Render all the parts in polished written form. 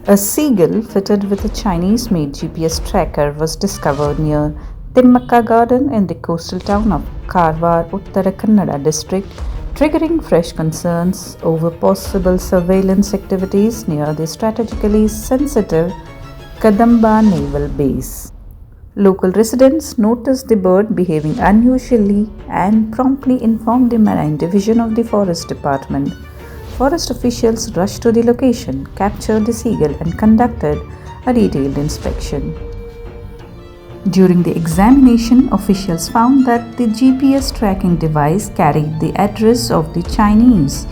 A seagull fitted with a Chinese-made GPS tracker was discovered near Thimmakka Garden in the coastal town of Karwar, Uttara Kannada district, triggering fresh concerns over possible surveillance activities near the strategically sensitive Kadamba Naval Base. Local residents noticed the bird behaving unusually and promptly informed the Marine Division of the Forest Department. Forest officials rushed to the location, captured the seagull, and conducted a detailed inspection. During the examination, officials found that the GPS tracking device carried the address of the Chinese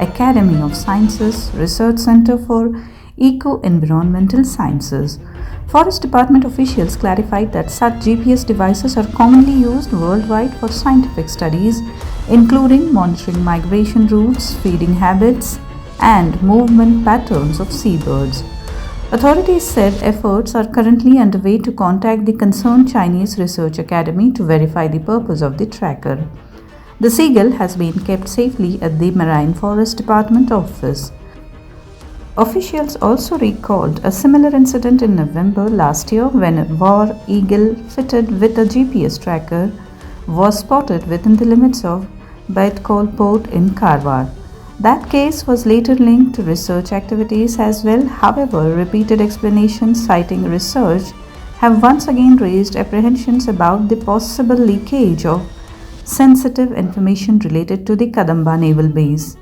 Academy of Sciences Research Center for Eco-Environmental Sciences. Forest Department officials clarified that such GPS devices are commonly used worldwide for scientific studies, including monitoring migration routes, feeding habits, and movement patterns of seabirds. Authorities said efforts are currently underway to contact the concerned Chinese Research Academy to verify the purpose of the tracker. The seagull has been kept safely at the Marine Forest Department office. Officials also recalled a similar incident in November last year when a war eagle fitted with a GPS tracker was spotted within the limits of Baitkhol port in Karwar. That case was later linked to research activities as well. However, repeated explanations citing research have once again raised apprehensions about the possible leakage of sensitive information related to the Kadamba Naval Base.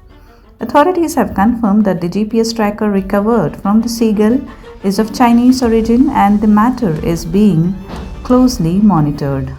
Authorities have confirmed that the GPS tracker recovered from the seagull is of Chinese origin and the matter is being closely monitored.